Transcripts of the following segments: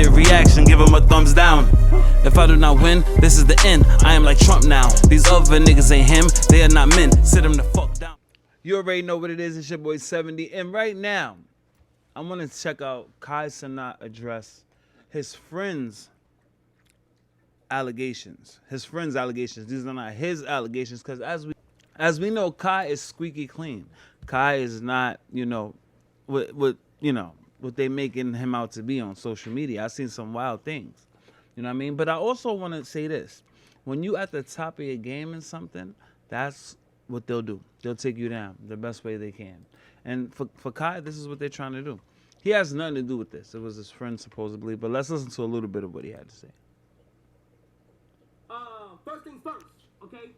Immediate reaction, give him a thumbs down. If I do not win, this is the end. I am like Trump now. These other niggas ain't him, they are not men. Sit him the fuck down. You already know what it is. It's your boy 70. And right now, I want to check out Cenat address his friends' allegations. His friends' allegations. These are not his allegations, because as we know, Kai is squeaky clean. Kai is not, what they making him out to be on social media. I've seen some wild things. You know what I mean? But I also want to say this. When you at the top of your game in something, that's what they'll do. They'll take you down the best way they can. And for Kai, this is what they're trying to do. He has nothing to do with this. It was his friend, supposedly. But let's listen to a little bit of what he had to say. First things first, okay?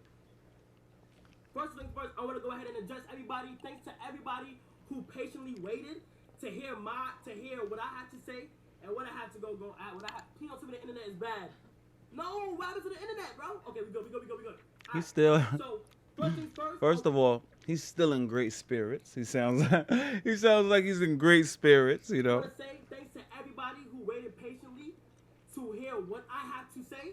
First things first, I want to go ahead and address everybody. Thanks to everybody who patiently waited to hear what I had to say and what I had to go at. Please don't tell me the internet is bad. No, what happened to the internet, bro? Okay, we go. He's still. So, first things first. First of all, he's still in great spirits. He sounds like he's in great spirits, you know. I want to say thanks to everybody who waited patiently to hear what I had to say.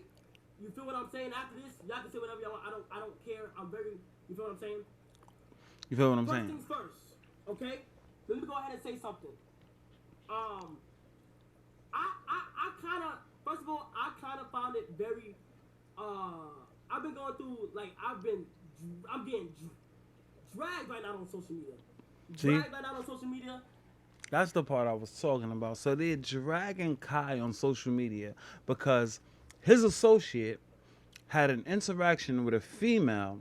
You feel what I'm saying? After this, y'all can say whatever y'all want. I don't care. You feel what I'm saying? You feel what I'm saying? saying? First things first, okay? Let me go ahead and say something. First of all, I kind of found it very, I've been going through, like, I'm getting dragged right now on social media. That's the part I was talking about. So they're dragging Kai on social media because his associate had an interaction with a female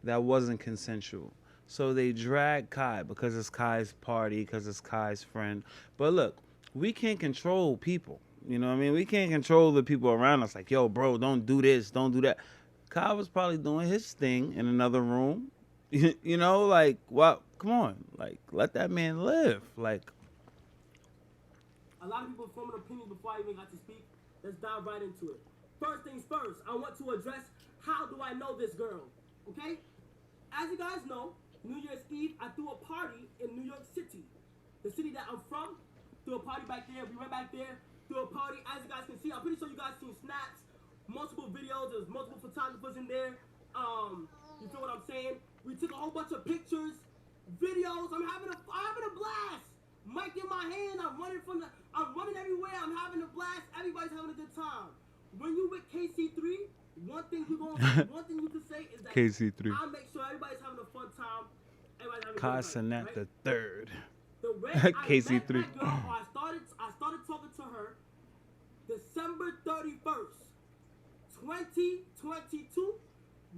that wasn't consensual. So they drag Kai because it's Kai's party, because it's Kai's friend. But look, we can't control people. You know what I mean? We can't control the people around us. Like, yo, bro, don't do this, don't do that. Kai was probably doing his thing in another room. You know, like, well, come on. Like, let that man live. Like, a lot of people form an opinion before I even got to speak. Let's dive right into it. First things first, I want to address how do I know this girl, okay? As you guys know, New Year's Eve, I threw a party in New York City. The city that I'm from, threw a party back there. We went back there, threw a party. As you guys can see, I'm pretty sure you guys seen snaps, multiple videos. There's multiple photographers in there. You feel what I'm saying? We took a whole bunch of pictures, videos. I'm having a blast. Mic in my hand. I'm running everywhere. I'm having a blast. Everybody's having a good time. When you with KC3, one thing you can say is that KC3. I make sure everybody's having a fun time. Cenat the third. The way KC3. I met that girl, I started talking to her December 31st, 2022,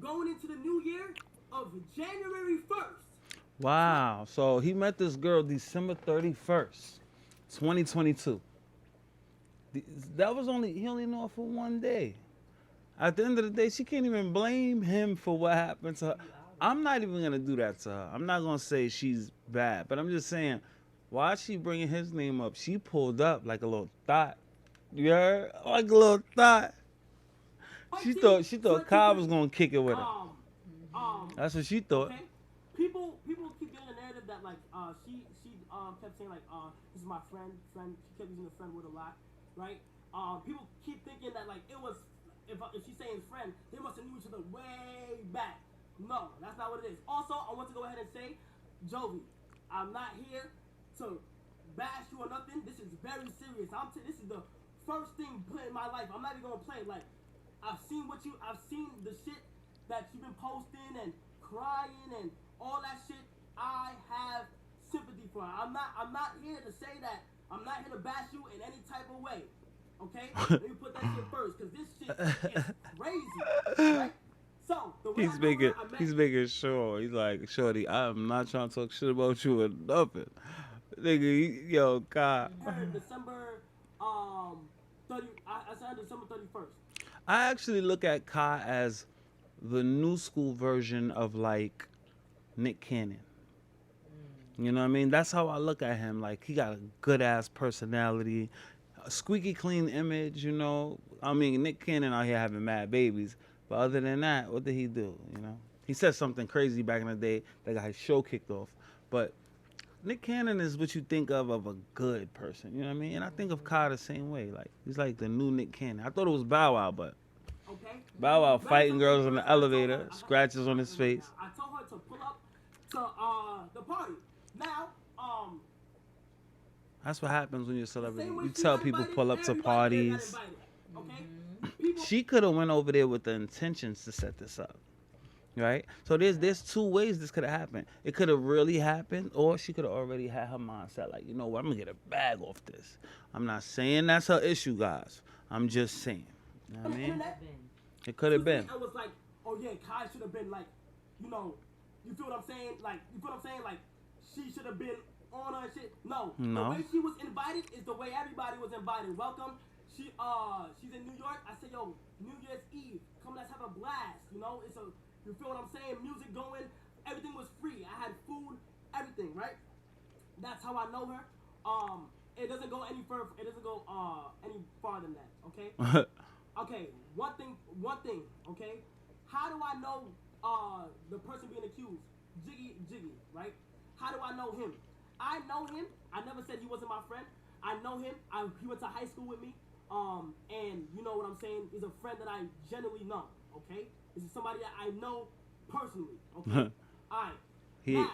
going into the new year of January 1st. Wow. So he met this girl December 31st, 2022. That was he only knew her for one day. At the end of the day, she can't even blame him for what happened to her. I'm not even going to do that to her. I'm not going to say she's bad, but I'm just saying, why is she bringing his name up? She pulled up like a little thought. You heard? Like a little thought. She thought Kyle was going to kick it with her. That's what she thought. Okay. People keep getting the narrative that, like, she kept saying, like, this is my friend. She kept using the friend word a lot, right? People keep thinking that, like, it was, if she's saying friend, they must have knew each other way back. No, that's not what it is. Also, I want to go ahead and say, Jovi, I'm not here to bash you or nothing. This is very serious. This is the first thing put in my life. I'm not even gonna play. Like, I've seen the shit that you've been posting and crying and all that shit. I have sympathy for her. I'm not here to say that. I'm not here to bash you in any type of way. Okay? Let me put that shit first, because this shit is crazy. Right? So, he's making sure. He's like, shorty, I'm not trying to talk shit about you or nothing. Nigga, yo, God. December 31st. I actually look at Kai as the new school version of, like, Nick Cannon. You know what I mean? That's how I look at him. Like, he got a good-ass personality, a squeaky clean image, you know? I mean, Nick Cannon out here having mad babies. But other than that, what did he do, you know? He said something crazy back in the day that got his show kicked off. But Nick Cannon is what you think of a good person. You know what I mean? And I think of Kai the same way. Like he's like the new Nick Cannon. I thought it was Bow Wow, but Okay. Bow Wow Let me fighting tell girls you in first. the elevator, scratches on his face. I told her to pull up to the party. Now, That's what happens when you're a the celebrity. same way You she tell got people invited, pull up to everybody there got parties. invited. Okay. People. She could have went over there with the intentions to set this up. Right? So there's two ways this could have happened. It could have really happened, or she could have already had her mindset like, you know what, I'm gonna get a bag off this. I'm not saying that's her issue, guys. I'm just saying. You know what I mean? It could have been. I was like, oh yeah, Kai should have been like, you know, you feel what I'm saying? Like, you feel what I'm saying? Like, she should have been on her and shit. No. No. The way she was invited is the way everybody was invited. Welcome. She's in New York. I said, yo, New Year's Eve. Come, let's have a blast. You know, you feel what I'm saying? Music going. Everything was free. I had food, everything, right? That's how I know her. It doesn't go any further. It doesn't go any farther than that. Okay. Okay. One thing. Okay. How do I know the person being accused? Jiggy, right? How do I know him? I know him. I never said he wasn't my friend. I know him. He went to high school with me. And you know what I'm saying? He's a friend that I genuinely know. Okay. This is somebody that I know personally. Okay. All right.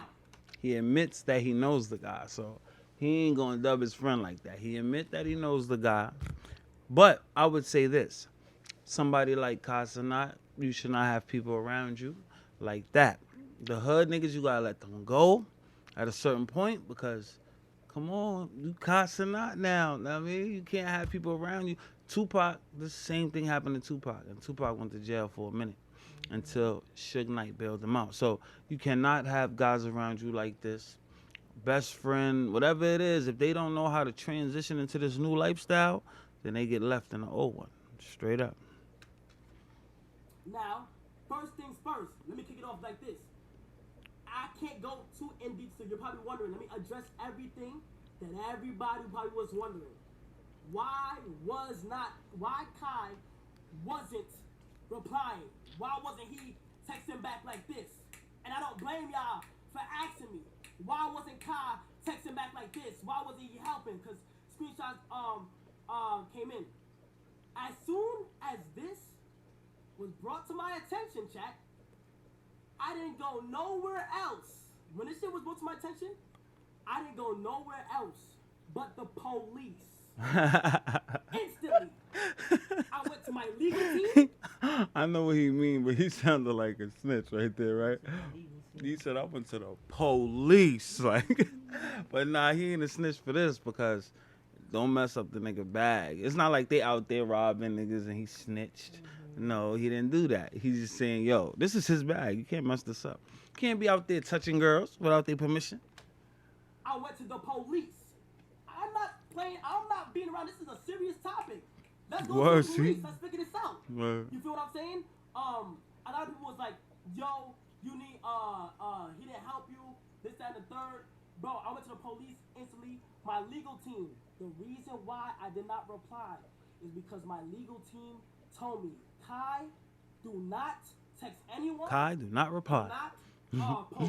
He admits that he knows the guy, so he ain't gonna dub his friend like that. He admit that he knows the guy. But I would say this: somebody like Cenat, you should not have people around you like that. The hood niggas, you gotta let them go at a certain point because, come on, you Cenat now. Know what I mean, you can't have people around you. Tupac, the same thing happened to Tupac, and Tupac went to jail for a minute until Suge Knight bailed him out. So you cannot have guys around you like this. Best friend, whatever it is, if they don't know how to transition into this new lifestyle, then they get left in the old one. Straight up. Now, first things first, let me kick it off like this. I can't go too in deep, so you're probably wondering. Let me address everything that everybody probably was wondering. Why Kai wasn't replying? Why wasn't he texting back like this? And I don't blame y'all for asking me. Why wasn't Kai texting back like this? Why wasn't he helping? Because screenshots came in. As soon as this was brought to my attention, chat, I didn't go nowhere else. When this shit was brought to my attention, I didn't go nowhere else but the police. Instantly. I went to my legal team. I know what he mean, but he sounded like a snitch right there, right? He said I went to the police, like, but nah, he ain't a snitch for this because don't mess up the nigga bag. It's not like they out there robbing niggas and he snitched. No, he didn't do that. He's just saying, yo, this is his bag. You can't mess this up. You can't be out there touching girls without their permission. I went to the police. I'm not playing. I'm not being around. This is a serious topic. Let's go to the police. Let's figure this out. You feel what I'm saying? A lot of people was like, yo, you need, he didn't help you, this, that, and the third. Bro, I went to the police instantly. My legal team, the reason why I did not reply is because my legal team told me, Kai, do not text anyone. Kai, do not reply. Do not do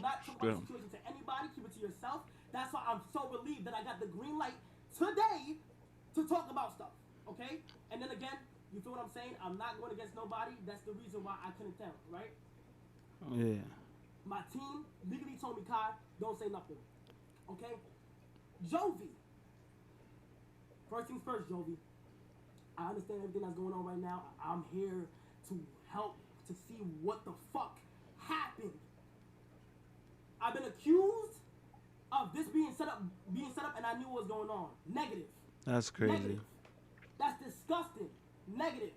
not talk about the situation to anybody. Keep it to yourself. That's why I'm so relieved that I got the green light today to talk about stuff. Okay? And then again, you feel what I'm saying? I'm not going against nobody. That's the reason why I couldn't tell, right? Yeah. My team legally told me, Kai, don't say nothing. Okay? Jovi. First things first, Jovi. I understand everything that's going on right now. I'm here to help to see what the fuck happened. I've been accused of this being set up, and I knew what was going on. Negative. That's crazy. Negative. That's disgusting. Negative.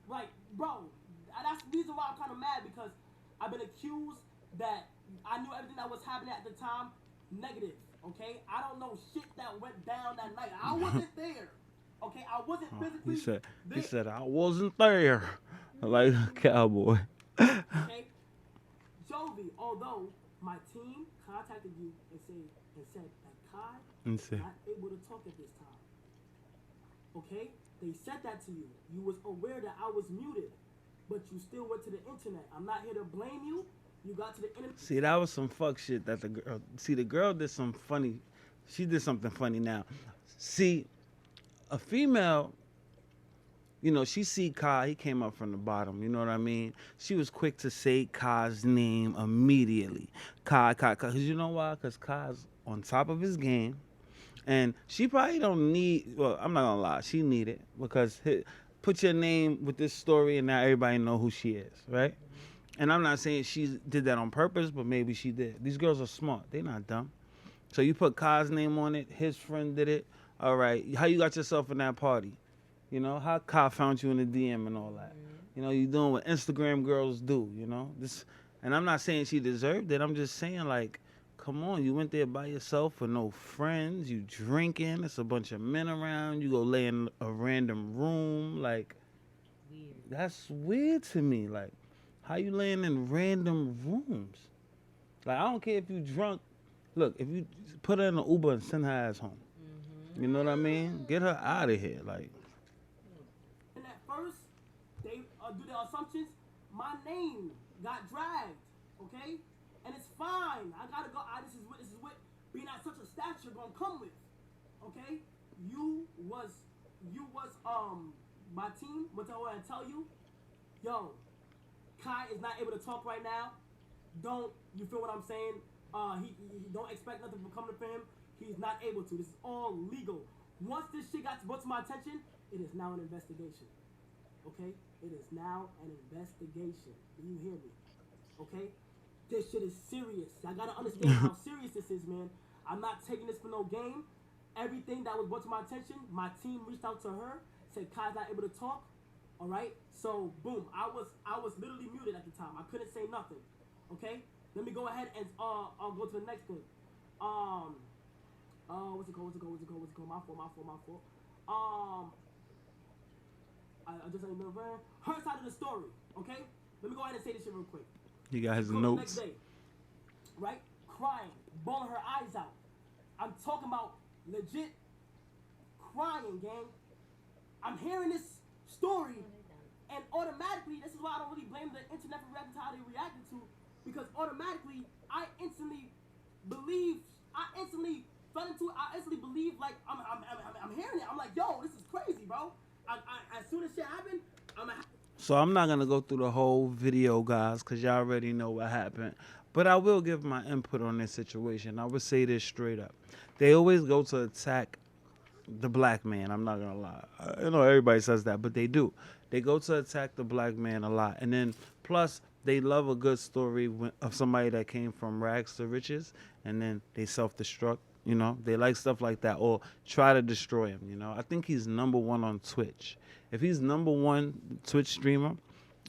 Like, bro, that's the reason why I'm kind of mad, because I've been accused that I knew everything that was happening at the time. Negative. Okay? I don't know shit that went down that night. I wasn't there. Okay? I wasn't physically there. He said, I wasn't there. Like a cowboy. Okay? Jovi, although my team contacted you and said that Kai is not able to talk at this time. Okay? They said that to you. You was aware that I was muted, but you still went to the internet. I'm not here to blame you. You got to the enemy. See, that was some fuck shit that the girl. See, the girl did some funny. She did something funny now. See, a female, you know, she see Kai. He came up from the bottom. You know what I mean? She was quick to say Kai's name immediately. Kai. Because you know why? Because Kai's on top of his game. And she probably don't need, well, I'm not going to lie. She need it because put your name with this story and now everybody know who she is, right? And I'm not saying she did that on purpose, but maybe she did. These girls are smart. They not dumb. So you put Kai's name on it. His friend did it. All right. How you got yourself in that party? You know, how Kai found you in the DM and all that. You know, you doing what Instagram girls do, you know? And I'm not saying she deserved it. I'm just saying, like, come on, you went there by yourself with no friends. You drinking. It's a bunch of men around. You go lay in a random room. Like, Weird. that's weird to me. Like, how you laying in random rooms? Like, I don't care if you drunk. Look, if you put her in an Uber and send her ass home. You know what I mean? Get her out of here. Like, And at first, they do their assumptions. My name got dragged, okay? And it's fine. I gotta go. This is what being at such a stature gonna come with, okay? You was my team. What's I want to tell you? Yo, Kai is not able to talk right now. Don't you feel what I'm saying? He don't expect nothing from coming from him. He's not able to. This is all legal. Once this shit got brought to my attention, it is now an investigation. Okay? It is now an investigation. Do you hear me? Okay? This shit is serious. I gotta understand how serious this is, man. I'm not taking this for no game. Everything that was brought to my attention, my team reached out to her, said Kai's not able to talk. All right? So, boom. I was literally muted at the time. I couldn't say nothing. Okay? Let me go ahead and I'll go to the next thing. What's it called? My fault. I just ain't never her side of the story. Okay? Let me go ahead and say this shit real quick. you got his Go notes. the next day, right? Crying, bawling her eyes out. I'm talking about legit crying, gang. I'm hearing this story, and automatically, this is why I don't really blame the internet for reacting to how they reacted to, because automatically, I instantly fell into it. I instantly believed, like, I'm hearing it. I'm like, yo, this is crazy, bro. As soon as shit happened, So I'm not gonna go through the whole video, guys, because y'all already know what happened. But I will give my input on this situation. I would say this straight up. They always go to attack the black man. I'm not gonna lie. I know everybody says that, but they do. They go to attack the black man a lot, and then plus they love a good story of somebody that came from rags to riches, and then they self-destruct. You know, they like stuff like that, or try to destroy him. You know, I think he's number one on Twitch. If he's number one Twitch streamer,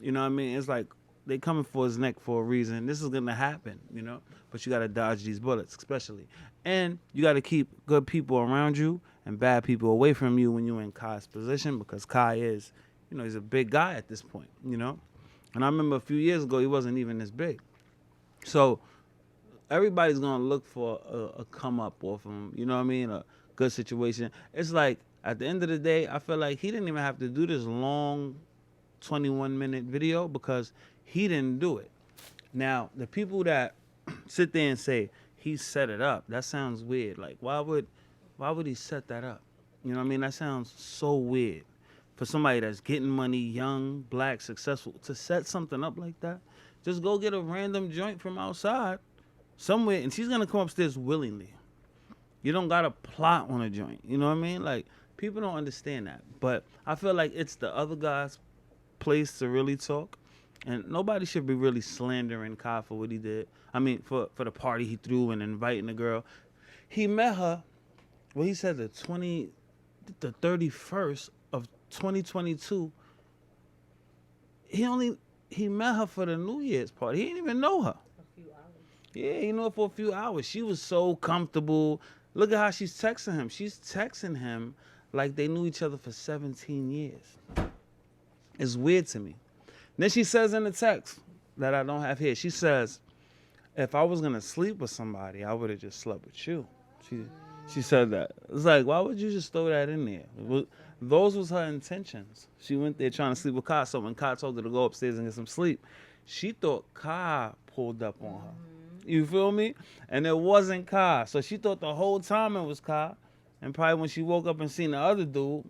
you know what I mean? It's like they coming for his neck for a reason. This is gonna happen, you know. But you gotta dodge these bullets, especially, and you gotta keep good people around you and bad people away from you when you're in Kai's position, because Kai is, you know, he's a big guy at this point, you know. And I remember a few years ago he wasn't even this big, so everybody's gonna look for a come up off him. You know what I mean? A good situation. It's like at the end of the day, I feel like he didn't even have to do this long 21-minute video because he didn't do it. Now, the people that sit there and say he set it up, that sounds weird. Like, why would he set that up? You know what I mean? That sounds so weird. For somebody that's getting money, young, black, successful, to set something up like that, just go get a random joint from outside somewhere, and she's gonna come upstairs willingly. You don't gotta plot on a joint. You know what I mean? Like, people don't understand that. But I feel like it's the other guy's place to really talk, and nobody should be really slandering Kai for what he did. I mean, for the party he threw and inviting the girl. He met her. Well, he said the 31st of 2022. He met her for the New Year's party. He didn't even know her. A few hours. Yeah, he knew her for a few hours. She was so comfortable. Look at how she's texting him. She's texting him like they knew each other for 17 years. It's weird to me. Then she says in the text that I don't have here, she says, if I was going to sleep with somebody, I would have just slept with you. She said that. It's like, why would you just throw that in there? Those was her intentions. She went there trying to sleep with Kai. So when Kai told her to go upstairs and get some sleep, she thought Kai pulled up on her. You feel me? And it wasn't Kai. So she thought the whole time it was Kai. And probably when she woke up and seen the other dude,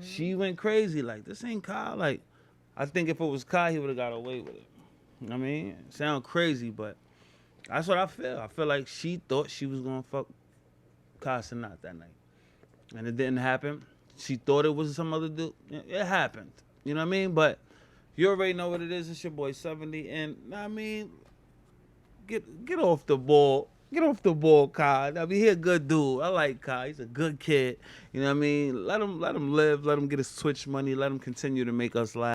she went crazy. Like, this ain't Kai. Like, I think if it was Kai, he would have got away with it. I mean, it sound crazy, but that's what I feel. I feel like she thought she was going to fuck Kai Cenat that night. And it didn't happen. She thought it was some other dude. It happened. You know what I mean? But you already know what it is. It's your boy 70. And, I mean, get off the ball. Get off the ball, Kai. I mean, he a good dude. I like Kai. He's a good kid. You know what I mean? Let him live. Let him get his Twitch money. Let him continue to make us laugh.